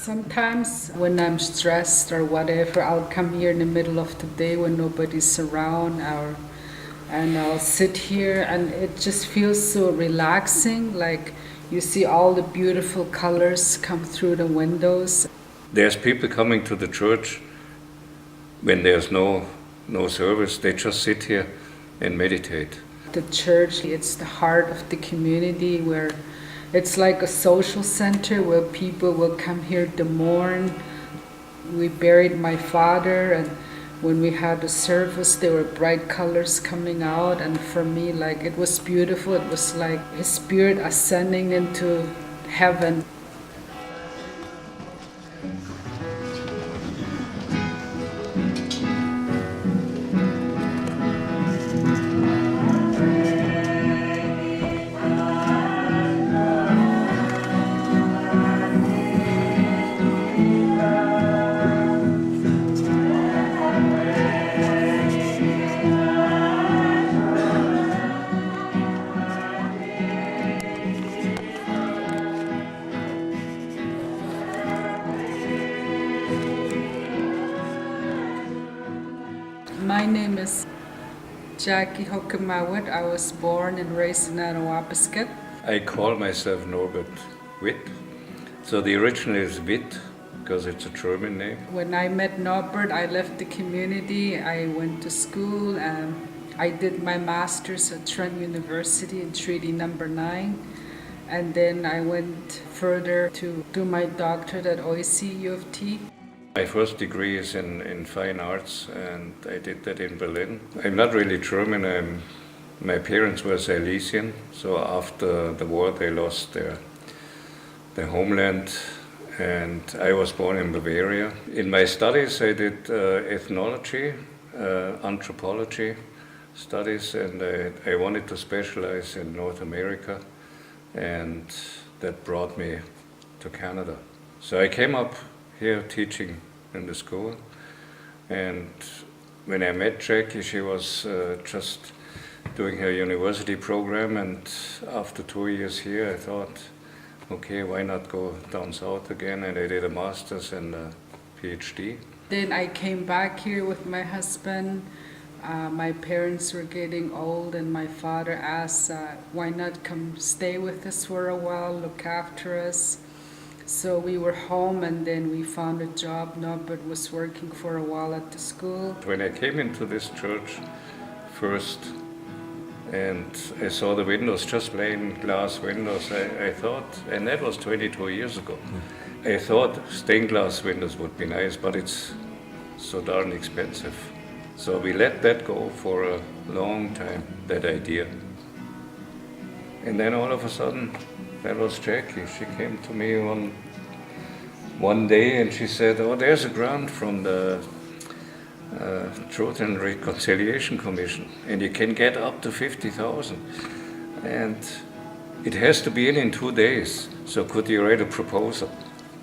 Sometimes when I'm stressed or whatever, I'll come here in the middle of the day when nobody's around, and I'll sit here, and it just feels so relaxing. Like you see all the beautiful colors come through the windows. There's people coming to the church when there's no service. They just sit here and meditate. The church, it's the heart of the community, where it's like a social center where people will come here to mourn. We buried my father, and when we had the service, there were bright colors coming out, and for me, like, it was beautiful. It was like his spirit ascending into heaven. My name is Jackie Hookimaw-Witt. I was born and raised in Attawapiskat. I call myself Norbert Witt. So the original is Witt because it's a German name. When I met Norbert, I left the community. I went to school. I did my master's at Trent University in Treaty Number 9. And then I went further to do my doctorate at OIC U of T. My first degree is in fine arts, and I did that in Berlin. I'm not really German. My parents were Silesian, so after the war they lost their homeland, and I was born in Bavaria. In my studies I did ethnology, anthropology studies, and I wanted to specialize in North America, and that brought me to Canada. So I came up here teaching in the school, and when I met Jackie, she was just doing her university program, and after 2 years here I thought, okay, why not go down south again, and I did a master's and a PhD. Then I came back here with my husband. My parents were getting old, and my father asked, why not come stay with us for a while, look after us. So we were home, and then we found a job. Norbert was working for a while at the school. When I came into this church first and I saw the windows, just plain glass windows, I thought, and that was 22 years ago, I thought stained glass windows would be nice, but it's so darn expensive. So we let that go for a long time, that idea. And then all of a sudden, that was Jackie. She came to me one day and she said, oh, there's a grant from the Truth and Reconciliation Commission, and you can get up to 50,000. And it has to be in 2 days, so could you write a proposal?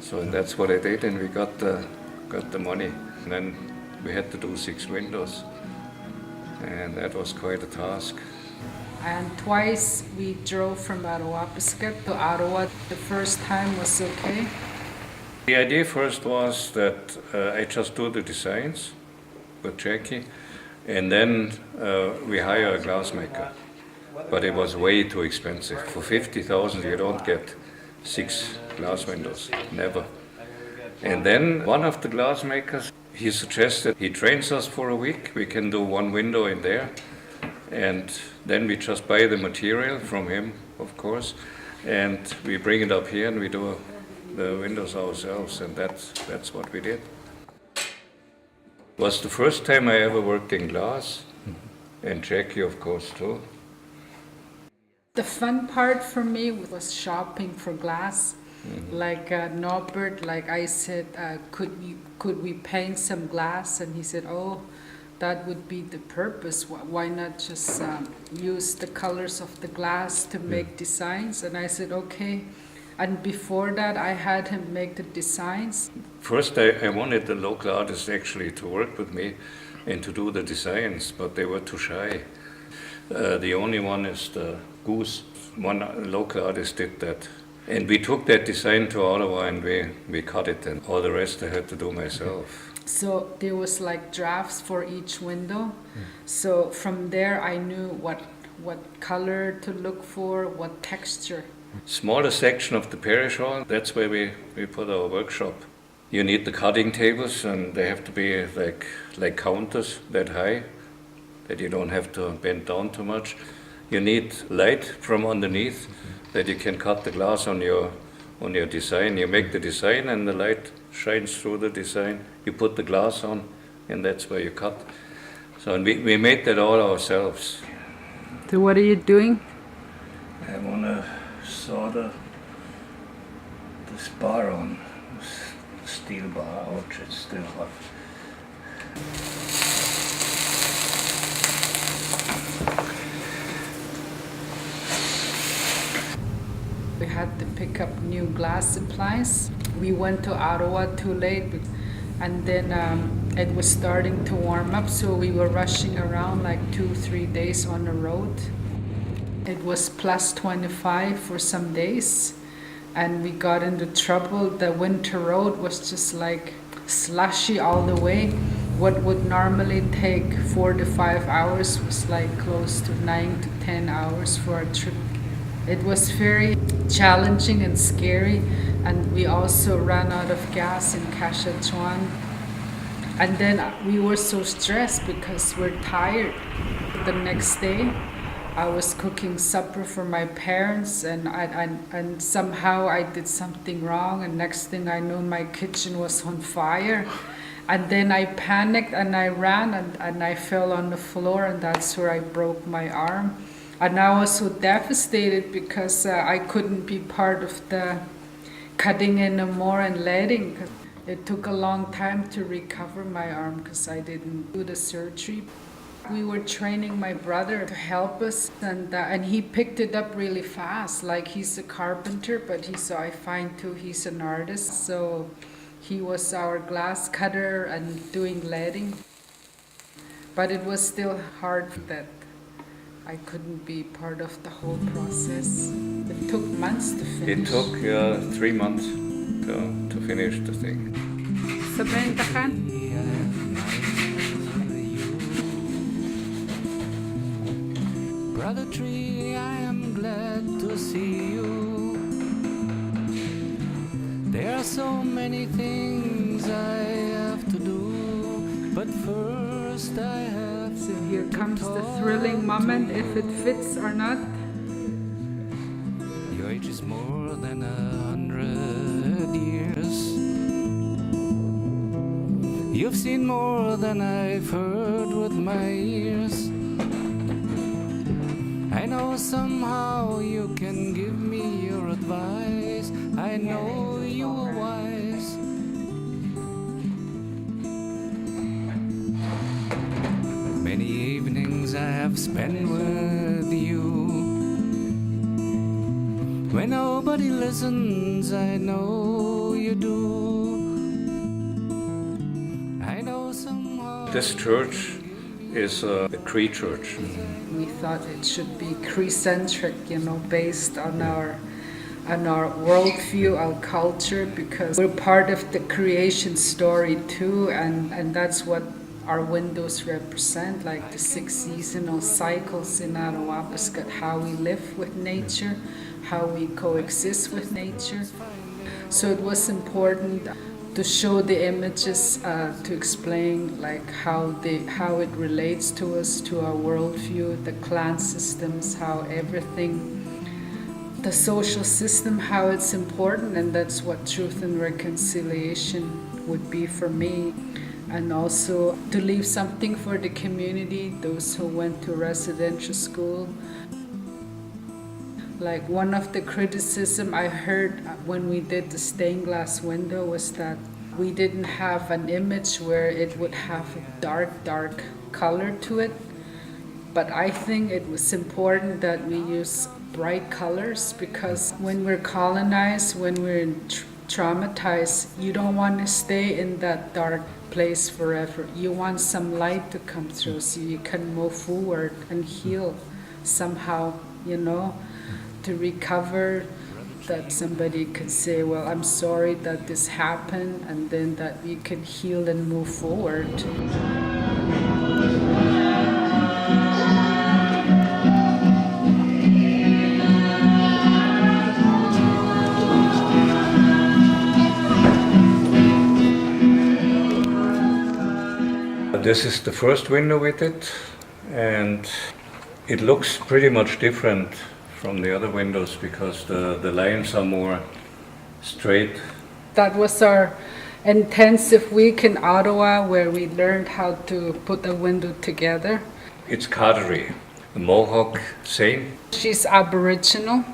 So that's what I did, and we got the money. And then we had to do 6 windows, and that was quite a task. And twice we drove from Attawapiskat to Ottawa. The first time was okay. The idea first was that I just do the designs with Jackie, and then we hire a glassmaker. But it was way too expensive. For 50,000 you don't get 6 glass windows, never. And then one of the glassmakers, he suggested he trains us for a week. We can do 1 window in there. And then we just buy the material from him, of course, and we bring it up here and we do the windows ourselves, and that's what we did. It was the first time I ever worked in glass, and Jackie, of course, too. The fun part for me was shopping for glass. Like Norbert, like I said, could we paint some glass? And he said, oh, that would be the purpose. Why not just use the colors of the glass to make designs? And I said, okay. And before that, I had him make the designs. First, I wanted the local artists actually to work with me and to do the designs, but they were too shy. The only one is the goose. One local artist did that And we took that design to Ottawa and we cut it, and all the rest I had to do myself. So there was like drafts for each window. So from there I knew what color to look for, what texture. Smaller section of the parish hall, that's where we put our workshop. You need the cutting tables, and they have to be like counters that high, that you don't have to bend down too much. You need light from underneath, that you can cut the glass on your design. You make the design and the light shines through the design. You put the glass on, and that's where you cut. So and we made that all ourselves. So what are you doing? I want to solder this bar on, this steel bar. Ouch, it's still hot. We had to pick up new glass supplies. We went to Ottawa too late, and then it was starting to warm up, so we were rushing around like 2-3 days on the road. It was plus 25 for some days, and we got into trouble. The winter road was just like slushy all the way. What would normally take 4 to 5 hours was like close to 9 to 10 hours for a trip. It was very challenging and scary, and we also ran out of gas in Kashachuan. And then we were so stressed because we're tired. The next day, I was cooking supper for my parents, and somehow I did something wrong, and next thing I know, my kitchen was on fire. And then I panicked and I ran and I fell on the floor, and that's where I broke my arm. And I was so devastated because I couldn't be part of the cutting anymore and leading. It took a long time to recover my arm because I didn't do the surgery. We were training my brother to help us, and he picked it up really fast. Like, he's a carpenter, but I find too he's an artist. So he was our glass cutter and doing leading. But it was still hard that I couldn't be part of the whole process. It took months to finish. It took 3 months to finish the thing. Brother Tree, I am glad to see you. There are so many things I have to do, but first I have. So here comes the thrilling moment, if it fits or not. Your age is more than 100 years. You've seen more than I've heard with my ears. I know somehow you can give me your advice. I know you are wise. Many evenings I have spent with you. When nobody listens, I know you do. I know somehow. This church is a Cree church. We thought it should be Cree-centric, based on our worldview, our culture, because we're part of the creation story too, and that's what our windows represent, like the 6 seasonal cycles in Attawapiskat, how we live with nature, how we coexist with nature. So it was important to show the images, to explain like how it relates to us, to our worldview, the clan systems, how everything, the social system, how it's important, and that's what truth and reconciliation would be for me. And also to leave something for the community, those who went to residential school. Like, one of the criticism I heard when we did the stained glass window was that we didn't have an image where it would have a dark color to it. But I think it was important that we use bright colors, because when we're colonized, when we're traumatized, you don't want to stay in that dark place forever. You want some light to come through so you can move forward and heal somehow, to recover that somebody could say, well, I'm sorry that this happened, and then that we could heal and move forward. This is the first window with it, and it looks pretty much different from the other windows because the lines are more straight. That was our intensive week in Ottawa where we learned how to put a window together. It's Cartery, the Mohawk Saint. She's Aboriginal,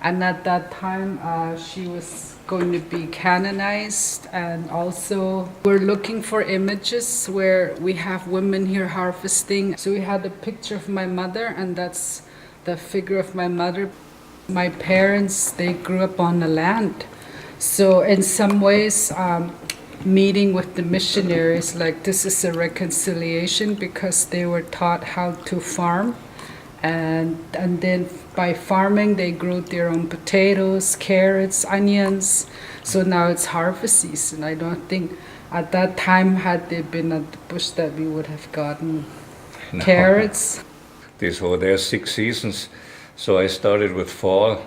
and at that time she was going to be canonized, and also we're looking for images where we have women here harvesting. So we had a picture of my mother, and that's the figure of my mother. My parents, they grew up on the land. So in some ways, meeting with the missionaries, like this is a reconciliation because they were taught how to farm. And then by farming, they grew their own potatoes, carrots, onions. So now it's harvest season. I don't think at that time, had they been at the bush, that we would have gotten carrots. There's 6 seasons. So I started with fall.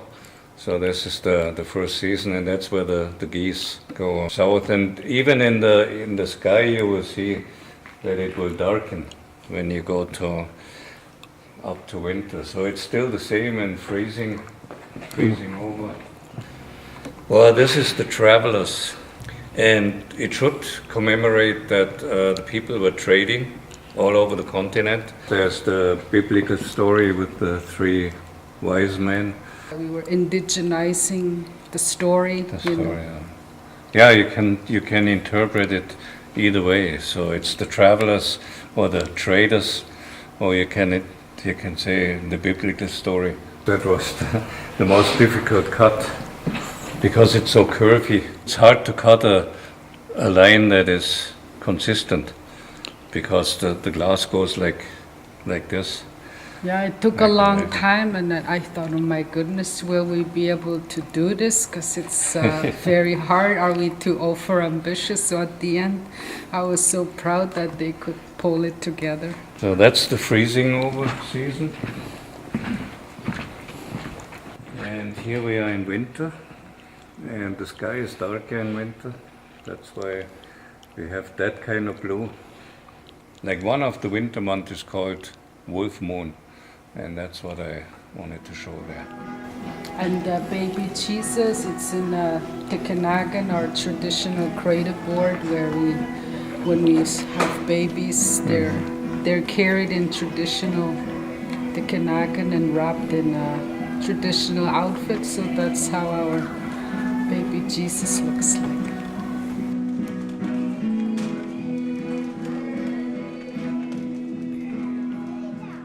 So this is the first season, and that's where the geese go south. And even in the sky, you will see that it will darken when you go up to winter. So it's still the same and freezing over. Well, this is the travelers, and it should commemorate that the people were trading all over the continent. There's the biblical story with the 3 wise men. We were indigenizing the story. The story, yeah, you can interpret it either way. So it's the travelers or the traders, or you can say the biblical story. That was the most difficult cut because it's so curvy. It's hard to cut a line that is consistent because the glass goes like this. Yeah, it took a long time, and I thought, oh my goodness, will we be able to do this? Because it's very hard. Are we too over-ambitious? So at the end, I was so proud that they could pull it together. So that's the freezing over season. And here we are in winter, and the sky is darker in winter. That's why we have that kind of blue. Like one of the winter months is called Wolf Moon. And that's what I wanted to show there. And baby Jesus, it's in Tikanagan, our traditional cradle board, where when we have babies, they're carried in traditional Tikanagan and wrapped in traditional outfits. So that's how our baby Jesus looks like.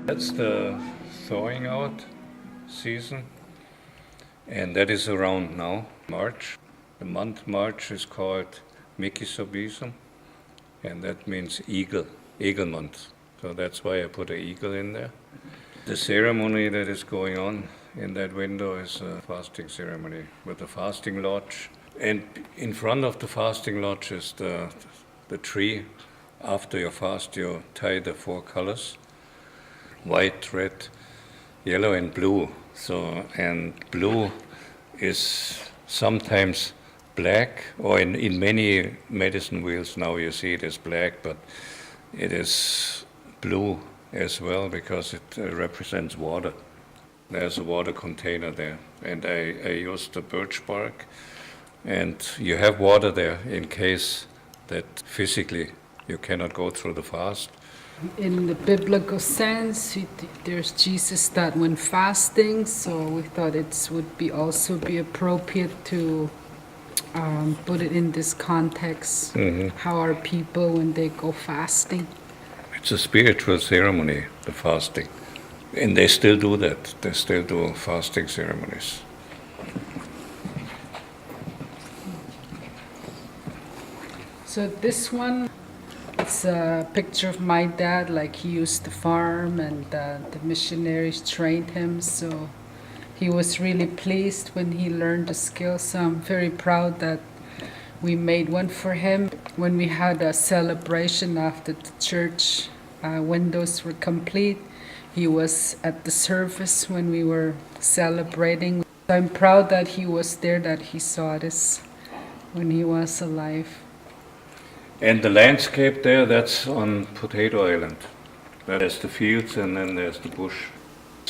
That's the thawing out season, and that is around now, March. The month March is called Mikisobism, and that means eagle month. So that's why I put an eagle in there. The ceremony that is going on in that window is a fasting ceremony with a fasting lodge. And in front of the fasting lodge is the tree. After your fast, you tie the 4 colors. White, red, yellow, and blue. So, and blue is sometimes black, or in many medicine wheels now you see it as black, but it is blue as well because it represents water. There's a water container there, and I used the birch bark, and you have water there in case that physically you cannot go through the fast. In the biblical sense, there's Jesus that went fasting, so we thought it would also be appropriate to put it in this context. How are people when they go fasting? It's a spiritual ceremony, the fasting, and they still do that. They still do fasting ceremonies. So this one, it's a picture of my dad, like he used to farm, and the missionaries trained him, so he was really pleased when he learned the skill. So I'm very proud that we made one for him. When we had a celebration after the church windows were complete, he was at the service when we were celebrating. I'm proud that he was there, that he saw this when he was alive. And the landscape there, that's on Potato Island. There's the fields and then there's the bush.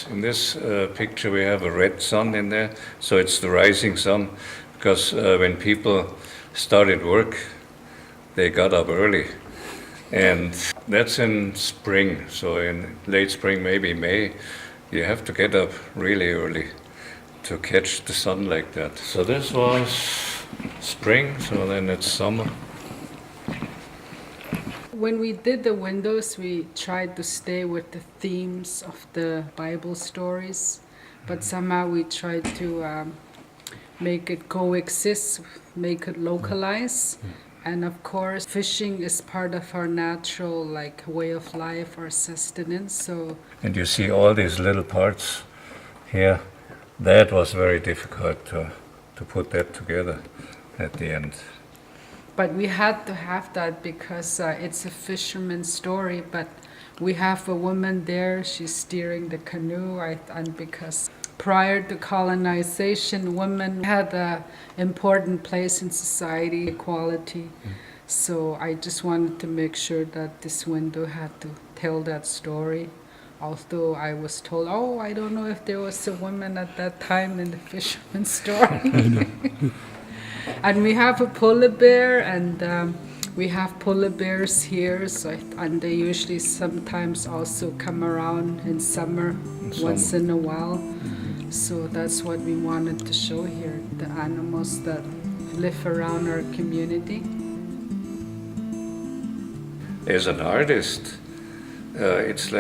In this picture we have a red sun in there, so it's the rising sun, because when people started work, they got up early. And that's in spring, so in late spring, maybe May, you have to get up really early to catch the sun like that. So this was spring, so then it's summer. When we did the windows, we tried to stay with the themes of the Bible stories, but somehow we tried to make it coexist, make it localize. And of course, fishing is part of our natural way of life, our sustenance. So, and you see all these little parts here. That was very difficult to put that together at the end. But we had to have that because it's a fisherman's story. But we have a woman there, she's steering the canoe, and because prior to colonization, women had an important place in society, equality. So I just wanted to make sure that this window had to tell that story. Although I was told, oh, I don't know if there was a woman at that time in the fisherman's story. And we have a polar bear, and we have polar bears here, and they usually sometimes also come around in summer, once in a while. So that's what we wanted to show here, the animals that live around our community. As an artist, it's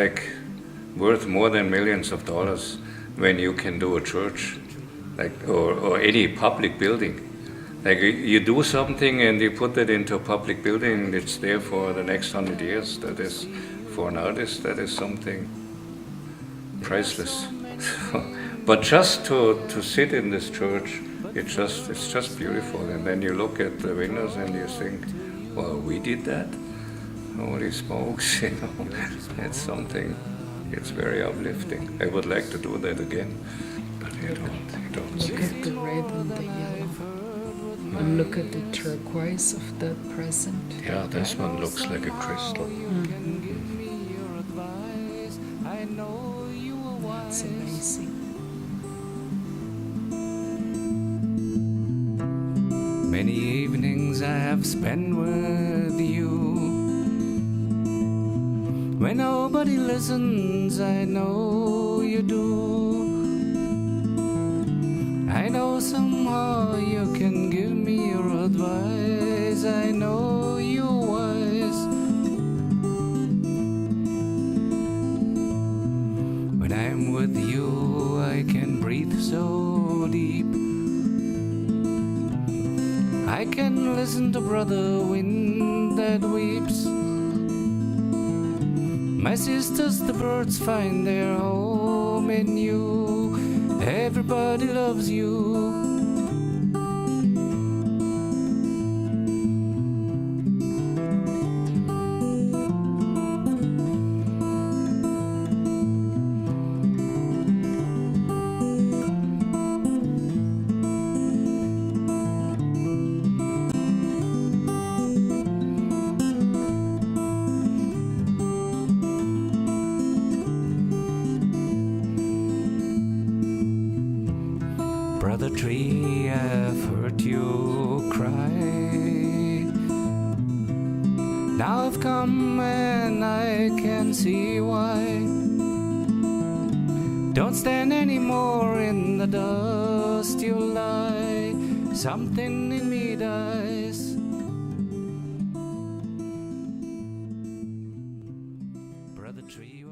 worth more than millions of dollars when you can do a church, or any public building. You do something and you put it into a public building, it's there for the next 100 years. That is, for an artist, that is something priceless. But just to sit in this church, it's just beautiful. And then you look at the windows and you think, well, we did that? Holy smokes, it's something. It's very uplifting. I would like to do that again, but you don't see Look at the red and the yellow. And look at the turquoise of the present. Yeah, this one looks like a crystal. It's amazing. Many evenings I have spent with you. When nobody listens, I know you do. I know somehow you can give me your advice. I know you're wise. When I'm with you, I can breathe so deep. I can listen to brother wind that weeps. My sisters, the birds find their home in you. Everybody loves you. Brother tree, I've heard you cry. Now I've come and I can see why. Don't stand anymore in the dust you lie. Something in me dies. Brother tree.